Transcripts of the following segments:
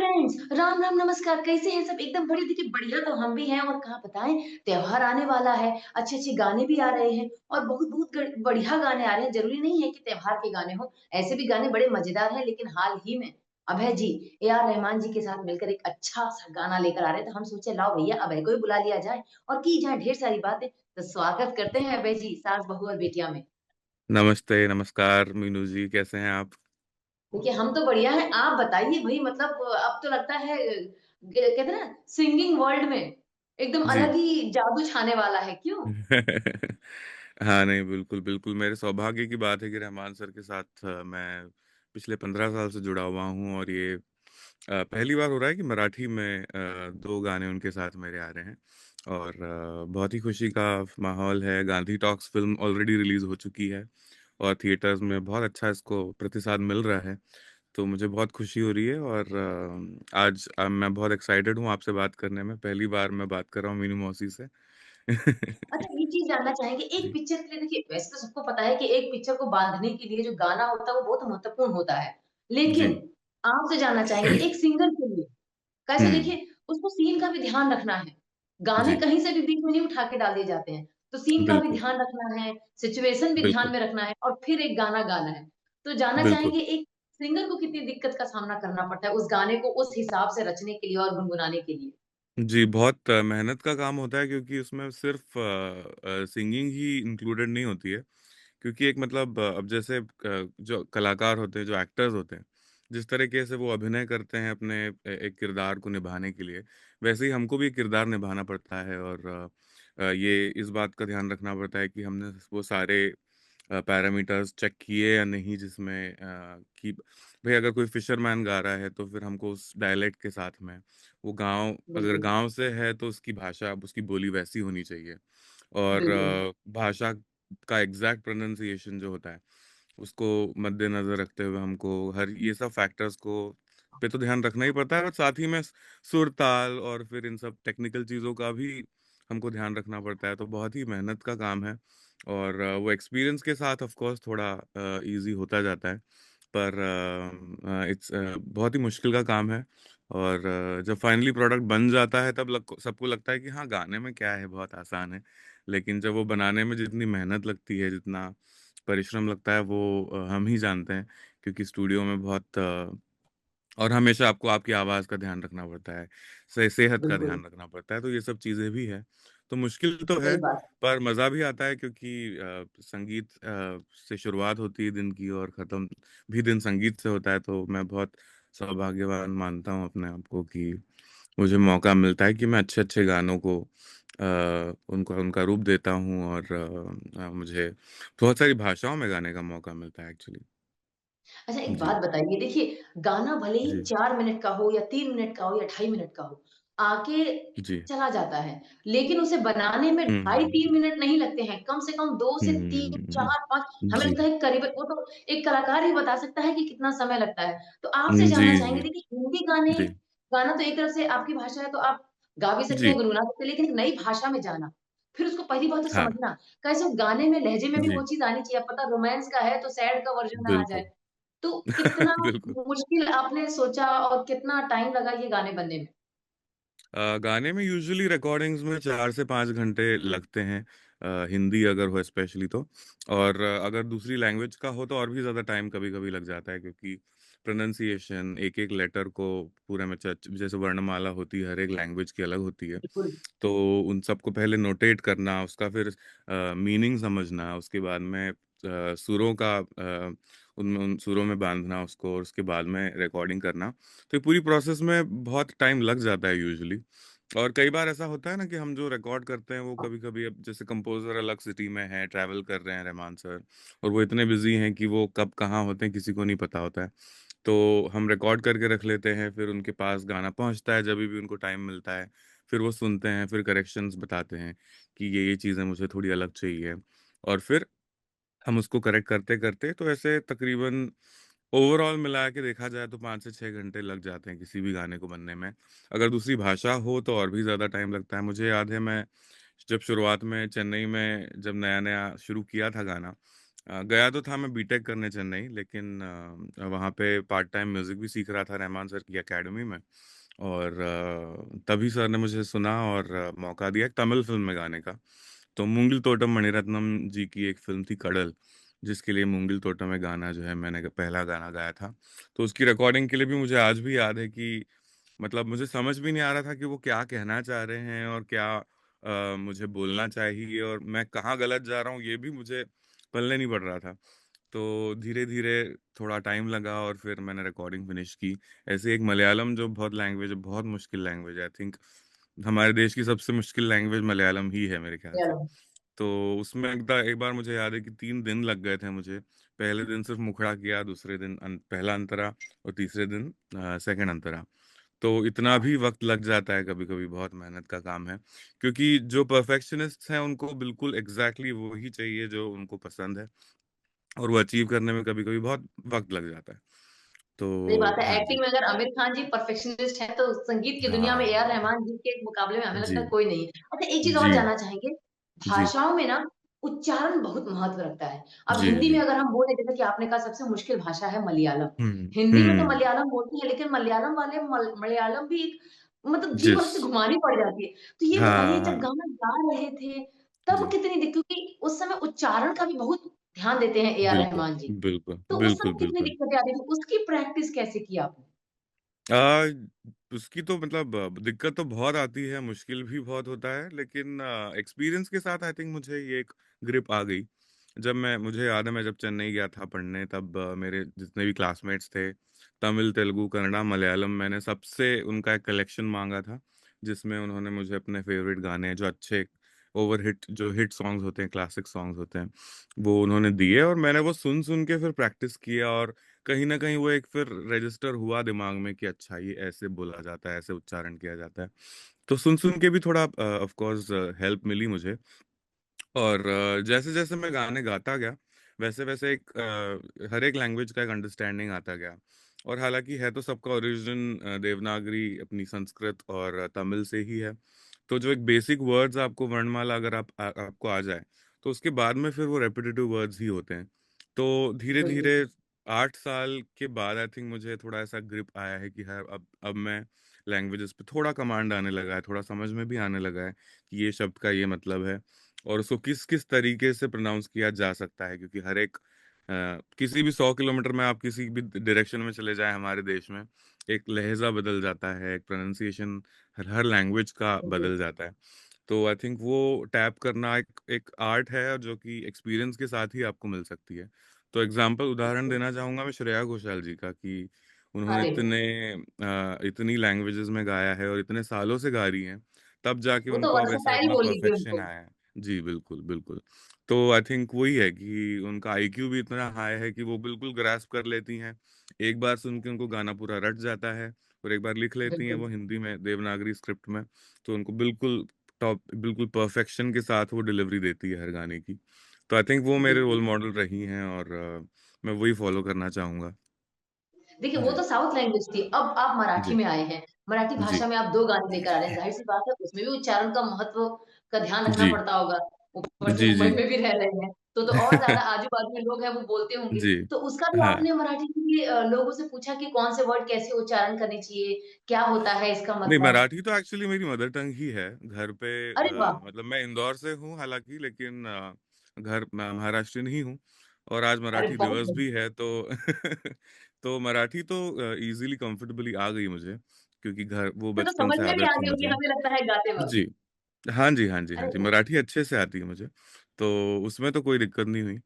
Friends, Ram Ram नमस्कार। कैसे हैं सब? एकदम बढ़िया। देखिए बढ़िया तो हम भी हैं और कहाँ बताएं, त्योहार आने वाला है। अच्छे अच्छे गाने भी आ रहे हैं और बहुत बहुत बढ़िया गाने आ रहे हैं। जरूरी नहीं है कि त्योहार के गाने हो, ऐसे भी गाने बड़े मजेदार हैं। लेकिन हाल ही में अभय जी A R रहमान जी के साथ मिलकर एक अच्छा सा गाना लेकर आ रहे हैं, तो हम सोचे लाओ भैया अभय को भी बुला लिया जाए और की जाए ढेर सारी बातें। तो स्वागत करते हैं अभय जी, सास बहू और बेटिया में। नमस्ते, नमस्कार मीनू जी, कैसे हैं आप? देखिए हम तो बढ़िया हैं, आप बताइए भाई। मतलब अब तो लगता है कहते हैं ना, सिंगिंग वर्ल्ड में एकदम जी। अलग ही जादू छाने वाला है, क्यों? हाँ, नहीं, बिल्कुल, बिल्कुल, मेरे सौभाग्य की बात है कि रहमान सर के साथ मैं पिछले 15 साल से जुड़ा हुआ हूँ और ये पहली बार हो रहा है कि मराठी में 2 गाने उनके साथ मेरे आ रहे हैं और बहुत ही खुशी का माहौल है। Gandhi talks film already release हो चुकी है और थिएटर्स में बहुत अच्छा इसको प्रतिसाद मिल रहा है। तो मुझे बहुत खुशी हो रही है और आज मैं बहुत एक्साइटेड हूँ आपसे बात करने में। पहली बार मैं बात कर रहा हूँ मीनू मौसी से। अच्छा, ये चीज जानना चाहेंगे, एक जी, पिक्चर के लिए देखिए वैसे तो सबको पता है कि एक पिक्चर को बांधने के लिए जो गाना होता है वो बहुत महत्वपूर्ण होता है। लेकिन जी। आपसे जानना चाहेंगे एक सिंगर के लिए कैसे, हुँ, देखिए उसको सीन का भी ध्यान रखना है। गाने जी, कहीं से भी बीच में नहीं उठा के डाल दिए जाते हैं। तो सीन का भी बिल्कुल, ध्यान रखना है, सिचुएशन भी ध्यान बिल्कुल, में रखना है और फिर एक गाना गाना है। तो जानना बिल्कुल। चाहेंगे एक सिंगर को कितनी दिक्कत का सामना करना पड़ता है उस गाने को उस हिसाब से रचने के लिए और गुनगुनाने के लिए? जी, बहुत मेहनत का काम होता है क्योंकि उसमें सिर्फ़ सिंगिंग ही इंक्लूडेड नहीं होती है। क्योंकि एक मतलब अब जैसे जो कलाकार होते हैं, जो एक्टर्स होते हैं, जिस तरीके से वो अभिनय करते हैं अपने एक किरदार को निभाने के लिए, वैसे ही हमको भी किरदार निभाना पड़ता है और ये इस बात का ध्यान रखना पड़ता है कि हमने वो सारे पैरामीटर्स चेक किए या नहीं जिसमें कि भई अगर कोई फिशरमैन गा रहा है तो फिर हमको उस डायलेक्ट के साथ में वो गाँव अगर बिल्कुल, गाँव से है तो उसकी भाषा, उसकी बोली वैसी होनी चाहिए और बिल्कुल, भाषा का एग्ज़ैक्ट प्रोनंसिएशन जो होता है, उसको मद्देनज़र रखते हुए हमको हर ये सब फैक्टर्स को पे तो ध्यान रखना ही पड़ता है और साथ ही में सुर, ताल और फिर इन सब टेक्निकल चीज़ों का भी हमको ध्यान रखना पड़ता है, तो बहुत ही मेहनत का काम है और वो एक्सपीरियंस के साथ ऑफ कोर्स थोड़ा ईज़ी होता जाता है। पर इट्स बहुत ही मुश्किल का काम है और जब फाइनली प्रोडक्ट बन जाता है तब सबको लगता है कि हाँ, गाने में क्या है, बहुत आसान है। लेकिन जब वो बनाने में जितनी मेहनत लगती है, जितना परिश्रम लगता है वो हम ही जानते हैं क्योंकि स्टूडियो में बहुत और हमेशा आपको आपकी आवाज़ का ध्यान रखना पड़ता है, सेहत का बिल्कुल, ध्यान रखना पड़ता है, तो ये सब चीज़ें भी हैं। तो मुश्किल तो है, सही बात। पर मज़ा भी आता है क्योंकि संगीत से शुरुआत होती है दिन की और ख़त्म भी दिन संगीत से होता है, तो मैं बहुत सौभाग्यवान मानता हूँ अपने आप को कि मुझे मौका मिलता है कि मैं अच्छे-अच्छे गानों को उनको उनका रूप देता हूँ और मुझे बहुत सारी भाषाओं में गाने का मौका मिलता है एक्चुअली। अच्छा, एक जी, बात बताइए, देखिए गाना भले ही जी, 4 मिनट का हो या 3 मिनट का हो या ढाई मिनट का हो, आके जी। चला जाता है। लेकिन उसे बनाने में हुँ, ढाई 3 मिनट नहीं लगते हैं, कम से कम 2 से 3, हुँ, 4, 5, हमें जी। लगता है करीबन वो तो एक कलाकार ही बता सकता है कि कितना समय लगता है। तो आपसे जी, जानना चाहेंगे, जी, देखिए हिंदी गाने, जी, गाना तो एक तरफ से आपकी भाषा है तो आप गा भी सकते जी, हैं, गुनगुना सकते हैं, लेकिन एक नई भाषा में जाना, फिर उसको पहली बात तो हाँ, समझना, कैसे उस गाने में लहजे में भी वो जी, चीज़ आनी चाहिए। अब पता रोमांस का है तो सैड का वर्ज़न ना आ जाए। बिल्कुल। तो कितना बिल्कुल। मुश्किल आपने सोचा और कितना टाइम लगा ये गाने बनने में? गाने में यूजुअली रिकॉर्डिंग्स में 4 से 5 घंटे लगते हैं हिंदी अगर हो स्पेशली तो और अगर दूसरी लैंग्वेज का हो तो और भी ज़्यादा टाइम कभी-कभी लग जाता है क्योंकि प्रोनंसिएशन एक-एक लेटर को पूरे में जैसे वर्णमाला होती है, हर एक लैंग्वेज की अलग होती है। बिल्कुल, तो उन सबको पहले नोटेट करना, उसका फिर मीनिंग समझना, उसके बाद में सुरों का उनमें उन सुरों में बाँधना उसको और उसके बाद में रिकॉर्डिंग करना। तो ये पूरी प्रोसेस में बहुत टाइम लग जाता है यूजुअली और कई बार ऐसा होता है ना कि हम जो रिकॉर्ड करते हैं वो कभी-कभी अब जैसे कंपोज़र अलग सिटी में है, ट्रैवल कर रहे हैं रहमान सर और वो इतने बिज़ी हैं कि वो कब कहाँ होते हैं किसी को नहीं पता होता है। तो हम रिकॉर्ड करके रख लेते हैं, फिर उनके पास गाना पहुँचता है जभी भी उनको टाइम मिलता है। फिर वो सुनते हैं, फिर करेक्शंस बताते हैं कि ये चीज़ें मुझे थोड़ी अलग चाहिए और फिर हम उसको करेक्ट करते-करते तो ऐसे तकरीबन ओवरऑल मिला के देखा जाए तो 5 से 6 घंटे लग जाते हैं किसी भी गाने को बनने में। अगर दूसरी भाषा हो तो और भी ज़्यादा टाइम लगता है। मुझे याद है मैं जब शुरुआत में चेन्नई में जब नया-नया शुरू किया था गाना गया तो था मैं बीटेक करने चेन्नई, लेकिन वहाँ पे पार्ट टाइम म्यूज़िक भी सीख रहा था रहमान सर की एकेडमी में। और तभी सर ने मुझे सुना और मौका दिया एक तमिल फ़िल्म में गाने का। तो मूंगिल तोटम मणिरत्नम जी की एक फ़िल्म थी कडल, जिसके लिए मूंगिल तोटम में गाना जो है मैंने पहला गाना गाया था। तो उसकी रिकॉर्डिंग के लिए भी मुझे आज भी याद है कि मतलब मुझे समझ भी नहीं आ रहा था कि वो क्या कहना चाह रहे हैं और क्या मुझे बोलना चाहिए और मैं कहाँ गलत जा रहा हूँ, ये भी मुझे पल्ले नहीं पड़ रहा था। तो धीरे-धीरे थोड़ा टाइम लगा और फिर मैंने रिकॉर्डिंग फिनिश की। ऐसे एक मलयालम जो बहुत लैंग्वेज है, बहुत मुश्किल लैंग्वेज है, आई थिंक हमारे देश की सबसे मुश्किल लैंग्वेज मलयालम ही है मेरे ख्याल से। मलयालम। तो उसमें एक बार मुझे याद है कि 3 दिन लग गए थे मुझे। पहले दिन सिर्फ़ मुखड़ा किया, दूसरे दिन पहला अंतरा और तीसरे दिन सेकंड अंतरा। तो इतना भी वक़्त लग जाता है कभी-कभी, बहुत मेहनत का काम है। क्योंकि जो परफेक्शनिस्ट्स हैं उनको बिल्कुल एग्ज़ैक्टली वही चाहिए जो उनको पसंद है और वो अचीव करने में कभी-कभी बहुत वक़्त लग जाता है। सही बात तो है, हाँ जी। एक्टिंग में अगर आमिर खान जी परफेक्शनिस्ट हैं, तो संगीत की दुनिया में ए आर हाँ। रहमान जी के मुकाबले में हमें लगता जी। है कोई नहीं है। अच्छा एक चीज़ और जी। जानना चाहेंगे, जी। भाषाओं में ना उच्चारण बहुत महत्व रखता है। अब जी, हिंदी में जी। अगर हम बोले जैसे कि आपने कहा सबसे मुश्किल भाषा है मलयालम। हुँ, हिंदी में तो हुँ। मलयालम बोलते हैं लेकिन मलयालम वाले मलयालम भी एक मतलब जीभ जिस से घुमानी पड़ जाती है। तो ये हाँ, बताइए जब हाँ। गाना गा रहे थे, तब जी। कितनी क्योंकि उस समय उच्चारण का भी बहुत ध्यान देते हैं ए आर बिल्कुल, रहमान जी। बिल्कुल, तो उस बिल्कुल, समय कितनी बिल्कुल। दिक्कतें आती थी, उसकी प्रैक्टिस कैसे की आपने? अ, उसकी तो मतलब दिक्कत तो बहुत आती है, मुश्किल भी बहुत होता है, लेकिन एक्सपीरियंस के साथ आई थिंक मुझे ये एक ग्रिप आ गई। जब मैं मुझे याद है मैं जब चेन्नई गया था पढ़ने, तब मेरे जितने भी क्लासमेट्स थे, तमिल, तेलुगु, कन्नड़ा, मलयालम, मैंने सबसे उनका एक कलेक्शन माँगा था, जिसमें उन्होंने मुझे अपने फ़ेवरेट गाने जो अच्छे ओवरहिट जो हिट सॉन्ग्स होते हैं, क्लासिक सॉन्ग्स होते हैं, वो उन्होंने दिए और मैंने वो सुन-सुन के फिर प्रैक्टिस किया और कहीं न कहीं वो एक फिर रजिस्टर हुआ दिमाग में कि अच्छा ये ऐसे बोला जाता है, ऐसे उच्चारण किया जाता है। तो सुन-सुन के भी थोड़ा ऑफ कोर्स हेल्प मिली मुझे और जैसे-जैसे मैं गाने गाता गया, वैसे-वैसे हर एक लैंग्वेज का एक अंडरस्टैंडिंग आता गया। और हालाँकि है तो सबका ओरिजिन देवनागरी अपनी संस्कृत और तमिल से ही है। तो जो एक बेसिक वर्ड्स आपको वर्णमाला अगर आपको आ जाए, तो उसके बाद में फिर वो रेपिटेटिव वर्ड्स ही होते हैं। तो बिल्कुल, धीरे-धीरे 8 साल के बाद आई थिंक मुझे थोड़ा ऐसा ग्रिप आया है कि हाँ, अब मैं लैंग्वेजेज़ पे थोड़ा कमांड आने लगा है, थोड़ा समझ में भी आने लगा है कि ये शब्द का ये मतलब है। और उसको किस-किस तरीके से प्रोनाउंस किया जा सकता है क्योंकि हर एक किसी भी 100 किलोमीटर में आप किसी भी डायरेक्शन में चले जाएँ हमारे देश में, एक लहज़ा बदल जाता है, एक प्रोनंसिएशन हर हर लैंग्वेज का बिल्कुल, बदल जाता है। तो आई थिंक वो टैप करना एक एक आर्ट है और जो कि एक्सपीरियंस के साथ ही आपको मिल सकती है। तो उदाहरण बिल्कुल। देना चाहूँगा मैं श्रेया घोषाल जी का कि उन्होंने अरे! इतनी लैंग्वेजेज़ में गाया है और इतने सालों से गा रही हैं, तब जाके वो तो उनको अब ऐसा वर्सेटाइल इतना बोल लीजिए परफेक्शन उनको। आया है। जी, बिल्कुल, बिल्कुल। तो आई थिंक वही है कि उनका आईक्यू भी इतना हाई है कि वो बिल्कुल ग्रैस्प कर लेती हैं। एक बार सुन के उनको गाना पूरा रट जाता है और एक बार लिख लेती हैं बिल्कुल, वो हिंदी में देवनागरी स्क्रिप्ट में, तो उनको बिल्कुल परफेक्शन के साथ वो डिलीवरी देती है हर गाने की। तो आई थिंक वो मेरे रोल बिल्कुल। मॉडल रही हैं और मैं वही फॉलो करना चाहूँगा। देखिए, वो जी, तो साउथ लैंग्वेज थी, अब आप मराठी जी, में आए हैं। मराठी जी, भाषा में आप 2 गाने लेकर आ रहे हैं, ज़ाहिर-सी बात है उसमें भी उच्चारण का महत्व का ध्यान रखना जी, पड़ता होगा। ऊपर से जी, मुंबई जी। में भी रह रहे हैं, तो और ज़्यादा आजू-बाजू में लोग हैं वो बोलते होंगे। जी, तो उसका भी हाँ। आपने मराठी के लोगों से पूछा कि कौन से वर्ड कैसे उच्चारण करने चाहिए? क्या होता है इसका नहीं, मतलब? मराठी तो एक्चुअली मेरी मदर टंग ही है। घर पे अरे वाह! मतलब मैं इंदौर से हूँ हालाँकि, लेकिन घर मैं महाराष्ट्रीयन ही हूँ और आज अरे मराठी बहुत दिवस भी बढ़िया। है तो तो मराठी तो ईज़िली कंफर्टेबली आ गई मुझे, क्योंकि घर वो फिर तो बचपन समझ से में भी आदत आ थी गई होंगी मुझे। हमें लगता है गाते वक़्त। जी। हाँ जी, हाँ जी, हाँ अरे जी। वाह! मराठी अच्छे से आती है मुझे, तो उसमें तो कोई दिक्कत नहीं हुई।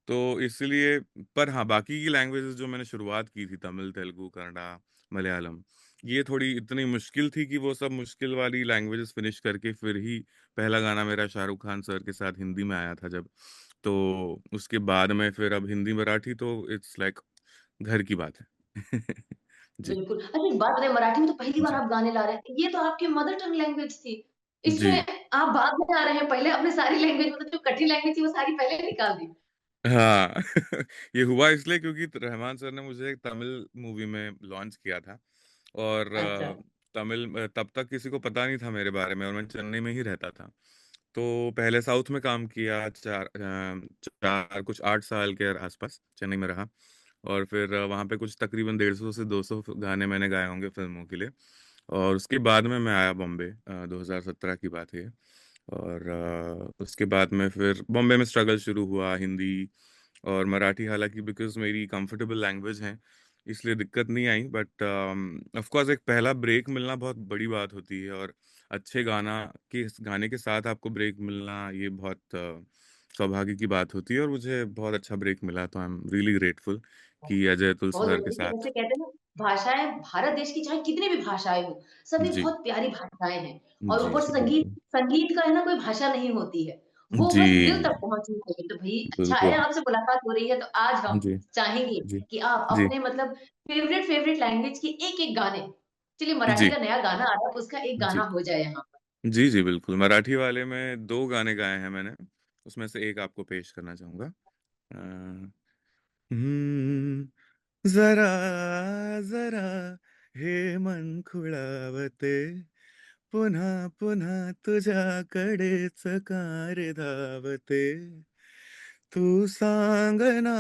तो इसलिए पर हाँ, बाकी की लैंग्वेजेज़ जो मैंने शुरुआत की थी तमिल, तेलुगु, कन्नड़ा, मलयालम, ये थोड़ी इतनी मुश्किल थी कि वो सब मुश्किल वाली लैंग्वेजेज़ फिनिश करके फिर ही पहला गाना मेरा शाहरुख खान सर के साथ हिंदी में आया था जब। तो उसके बाद में फिर अब हिंदी, मराठी तो इट्स लाइक घर की बात है। जी, बिल्कुल। अच्छा एक बात बताइए मराठी में तो पहली बार जी, आप गाने ला रहे हैं। ये तो आपकी मदर टंग लैंग्वेज थी। इसमें जी। आप बाद में आ रहे हैं, पहले अपनी सारी लैंग्वेज मतलब जो कठिन लैंग्वेज थी वो सारी पहले निकाल दी। हाँ, ये हुआ इसलिए क्योंकि रहमान सर ने मुझे एक तमिल मूवी में लॉन्च किया था और अच्छा, तब तक किसी को पता नहीं था मेरे बारे में और मैं चेन्नई में ही रहता था। तो पहले साउथ में काम किया 4 कुछ 8 साल के आसपास चेन्नई में रहा और फिर वहाँ पे कुछ तकरीबन 150 से 200 गाने मैंने गाए होंगे फ़िल्मों के लिए। और उसके बाद में मैं आया बॉम्बे 2017 की बात है ये। और उसके बाद में फिर बॉम्बे में स्ट्रगल शुरू हुआ हिंदी और मराठी हालाँकि बिकॉज़ मेरी कंफर्टेबल लैंग्वेज है, इसलिए दिक्कत नहीं आई बट ऑफ़ कोर्स एक पहला ब्रेक मिलना बहुत बड़ी बात होती है और अच्छे गाने के साथ आपको ब्रेक मिलना ये बहुत सौभाग्य की बात होती है और मुझे बहुत अच्छा ब्रेक मिला तो आई एम रियली ग्रेटफुल कि अजय बहुत तुलसीदार बढ़िया। के देखिए, साथ। जैसे कहते हैं ना, भाषाएँ भारत देश की चाहे कितनी भी भाषाएँ हों, सभी जी। बहुत प्यारी भाषाएँ हैं और जी, ऊपर जी, से संगीत बिल्कुल। संगीत का है ना कोई भाषा नहीं होती है। वो जी, बस दिल तक पहुँचनी चाहिए। तो भई अच्छा है, बिल्कुल। आपसे मुलाकात हो रही है, तो आज हम जी, चाहेंगे जी, कि आप जी, अपने मतलब फ़ेवरेट लैंग्वेज के एक-एक गाने, चलिए मराठी जी, का नया गाना आ रहा है, उसका एक गाना जी। हो जाए यहाँ पर। जी, जी, बिल्कुल। मराठी वाले में 2 गाने गाए हैं मैंने, उसमें से एक आपको पेश करना चाहूँगा। अ, हं, जरा जरा हे मन खुळावते, पुन्हा पुन्हा तुझ्याकडेच का रे धावते. तू सांग ना,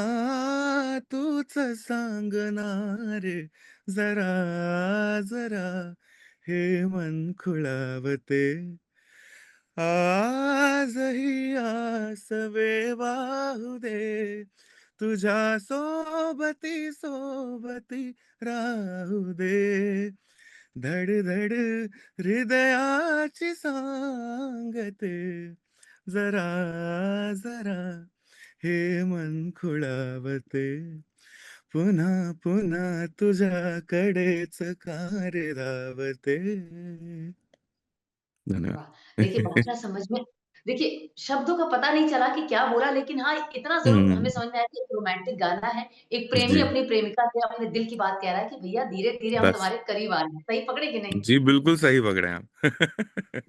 तूच सांग ना रे, जरा जरा हे मन खुळावते. आजही आस वाहू दे, तुझ्या सोबती राहू दे. धड धड हृदयाची सांगते, जरा जरा हे मन खुळावते. पुन्हा पुन्हा तुझ्याकडेच का रे धावते. धन्यवाद. वाह! देखिए भाषा समझ में देखिए शब्दों का पता नहीं चला कि क्या बोला लेकिन हाँ, इतना ज़रूर हमें हुँ, समझ में आया कि एक रोमांटिक गाना है। एक प्रेमी जी, अपनी प्रेमिका से अपने दिल की बात कह रहा है कि भैया धीरे-धीरे हम बस। तुम्हारे करीब आ रहे हैं। सही पकड़े कि नहीं? जी, बिल्कुल सही पकड़े हैं आप।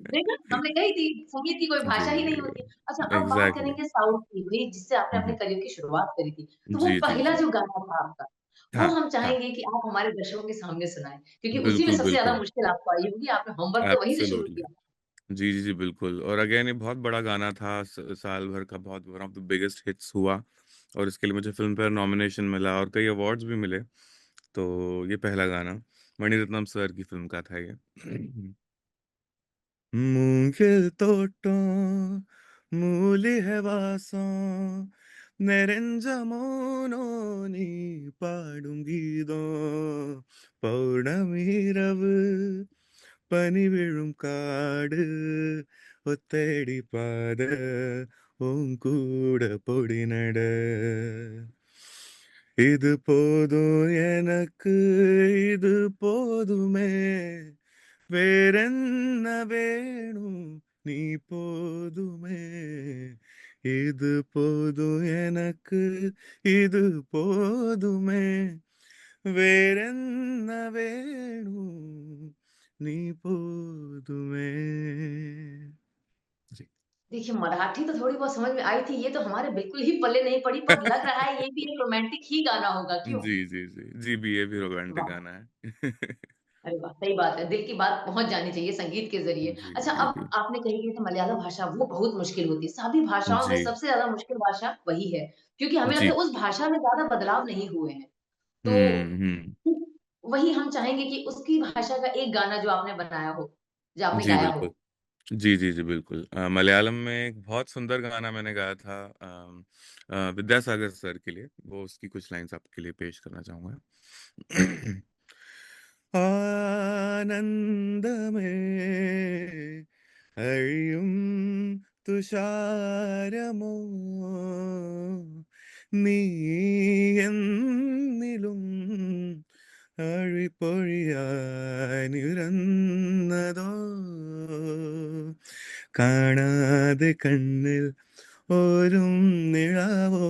देखा हमने कही थी, संगीत की कोई भाषा ही नहीं जी, होती। अच्छा अब बात एग्ज़ैक्टली। करेंगे साउथ की, वही जिससे आपने हुँ, अपने हुँ। करियर की शुरुआत करी थी। तो वो जी, जी, पहला जी। जो गाना था आपका, वो हाँ, हम हाँ। चाहेंगे कि आप हमारे दर्शकों के सामने सुनाएँ, क्योंकि उसी में बिल्कुल, सबसे ज़्यादा बिल्कुल। मुश्किल आपको आई होगी, आपने होमवर्क तो वहीं से शुरू एब्सोल्यूटली। किया। जी, जी, जी, बिल्कुल और अगेन ये बहुत बड़ा गाना था साल भर का बहुत one of the biggest hits हुआ और इसके लिए मुझे फ़िल्म फेयर नॉमिनेशन मिला और कई अवार्ड्स भी मिले। तो ये पहला गाना मणिरत्नम सर की फ़िल्म का था ये। മൂங்கிൽ തോട്ടം മൂലിഹവാസം നെരഞ്ചമോനോ നീ പാടും ഗീതം പൗർണമിരവ് പനി വീഴും കാട് ഒത്തടി പാത ഓം കൂട പൊടി നട இது போதும் எனக்கு இது போதுமே வேறென்ன வேணும் நீ போதுமே இது போதும் எனக்கு இது போதுமே வேறென்ன வேணும் நீ போதுமே जी देखिए, मराठी तो थोड़ी बहुत समझ में आई थी, ये तो हमारे बिल्कुल ही पल्ले नहीं पड़ी, पर लग रहा है ये भी एक रोमांटिक ही गाना होगा, क्यों? जी जी जी जी भी ये भी रोमांटिक वाह! गाना है अरे वाह! सही बात है, दिल की बात पहुँच जानी चाहिए संगीत के ज़रिए। जी अच्छा, जी अब जी आपने कही कि मलयालम भाषा वो बहुत मुश्किल होती है, सभी भाषाओं में जी सबसे ज़्यादा मुश्किल भाषा वही है, क्योंकि हमें लगता जी है उस भाषा में ज़्यादा बदलाव नहीं हुए हैं। हम्म। तो वही हम चाहेंगे कि उसकी भाषा का एक गाना जो आपने बनाया हो, जो आपने जी गाया बिल्कुल हो। जी, जी, जी, बिल्कुल। मलयालम में एक बहुत सुंदर गाना मैंने गाया था विद्यासागर सर के लिए, वो उसकी कुछ लाइन्स आपके लिए पेश करना चाहूँगा। ആനന്ദമേ അഴിയും തുഷാരമോ നീ എന്നിലും ആഴിപ്പൊഴിയാനിരുന്നതോ കാണാതെ കണ്ണിൽ ഓരും നിഴാവോ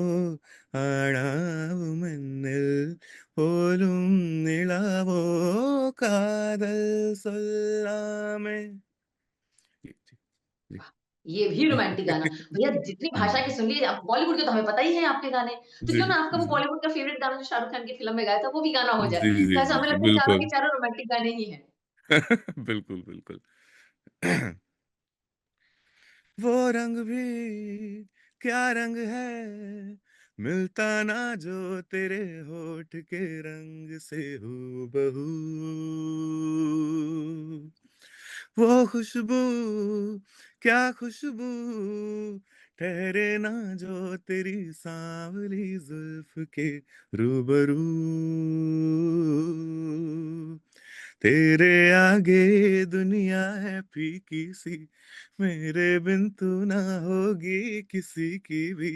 ആണാവുമെന്നിൽ പോലും നിലാവോ കാതൽ சொல்லாமே जी, जी, जी। ये भी रोमांटिक गाना। भैया जितनी भाषा की हुँ, सुन ली अब बॉलीवुड के तो हमें पता ही है आपके गाने। तो जी, क्यों ना आपका वो जी। बॉलीवुड का फ़ेवरेट गाना जो शाहरुख खान की फ़िल्म में गाया था वो भी गाना हो जी, जाए। जी, वैसे जी, हमें जी, लगता है चारों के बिल्कुल। चारों रोमांटिक गाने ही हैं। बिल्कुल, बिल्कुल। वो रंग भी क्या रंग है, मिलता ना जो तेरे होठ के रंग से हूबहू। वो खुशबू क्या खुशबू, ठहरे ना जो तेरी सांवली जुल्फ के रूबरू। तेरे आगे दुनिया है फीकी सी, मेरे बिन तू ना होगी किसी की भी।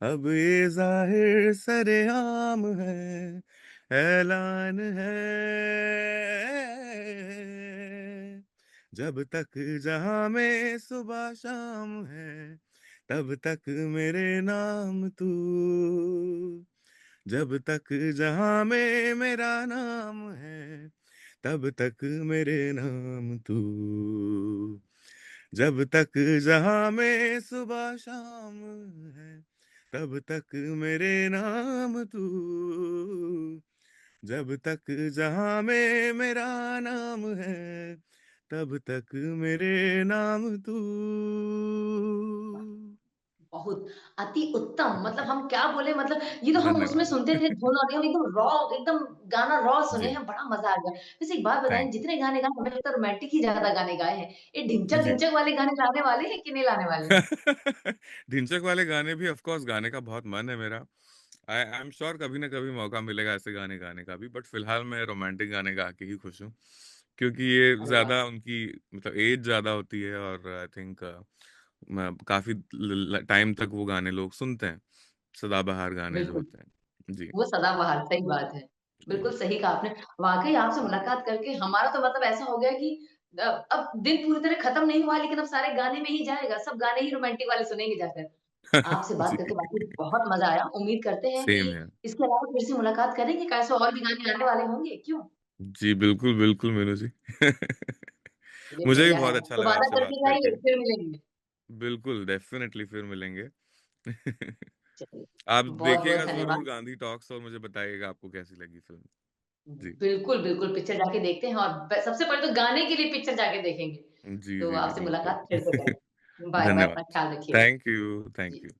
अब ये जाहिर सरेआम है, ऐलान है, जब तक जहां में सुबह शाम है, तब तक मेरे नाम तू, जब तक जहां में मेरा नाम है, तब तक मेरे नाम तू, जब तक जहां में सुबह शाम है, तब तक मेरे नाम तू, जब तक जहां में मेरा नाम है, तब तक मेरे नाम तू। बहुत, अति उत्तम मतलब हम क्या बोले मतलब ये तो हम उसमें धन्यवाद। सुनते थे धुन और ये एकदम रॉ एकदम गाना रॉ सुने जी, हैं, बड़ा मज़ा आ गया। वैसे एक बात बताएँ थैंक यू। जितने गाने गाए मुझे लगता है रोमांटिक ही ज़्यादा गाने गाए हैं। ये जी। ढिंचक-ढिंचक वाले गाने लाने वाले हैं कि नहीं लाने वाले हैं? ढिंचैक वाले गाने भी ऑफ कोर्स गाने का बहुत मन है मेरा। आई एम श्योर कभी ना कभी मौका मिलेगा ऐसे गाने गाने का भी, बट फिलहाल मैं रोमांटिक गाने गा के ही खुश हूँ। क्योंकि ये अरे वाह! ज़्यादा उनकी मतलब एज ज़्यादा होती है और आई थिंक काफ़ी टाइम तक वो गाने लोग सुनते हैं, सदाबहार गाने जो बिल्कुल। होते हैं। जी, वो सदाबहार, सही बात है। जी। बिल्कुल सही कहा आपने। वाक़ई आपसे मुलाकात करके हमारा तो मतलब ऐसा हो गया कि अब दिन पूरी तरह खत्म नहीं हुआ लेकिन अब सारे गाने में ही जाएगा, सब गाने ही रोमांटिक वाले सुनेंगे जाकर। आपसे बात जी, करके वाक़ई बहुत मज़ा आया। उम्मीद करते हैं कि सेम हियर। इसके अलावा फिर से मुलाकात करेंगे, कैसे और भी गाने आने वाले होंगे, क्यों? जी, बिल्कुल, बिल्कुल मीनू जी। चलिए मुझे भी बढ़िया बहुत है। अच्छा तो लगा वादा आपसे बात करके करके। जाइए, फिर मिलेंगे। बिल्कुल, डेफ़िनेटली फिर मिलेंगे। चलिए, आप बहुत-बहुत देखिएगा ज़रूर धन्यवाद। गांधी टॉक्स और मुझे बताइएगा आपको कैसी लगी फ़िल्म। जी। बिल्कुल, बिल्कुल पिक्चर जाके देखते हैं और सबसे पहले तो गाने के लिए पिक्चर जाके देखेंगे। जी, तो जी, जी, आपसे बिल्कुल। मुलाकात फिर से करेंगे। बाय-बाय, धन्यवाद। अपना ख्याल रखिएगा। थैंक यू, जी। Thank you.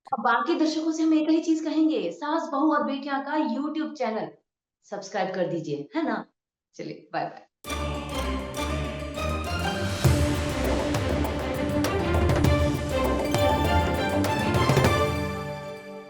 और बाकी दर्शकों से हम एक ही चीज़ कहेंगे, सास, बहू और बेटियाँ का यूट्यूब चैनल सब्सक्राइब कर दीजिए, है ना? चलिए, बाय-बाय।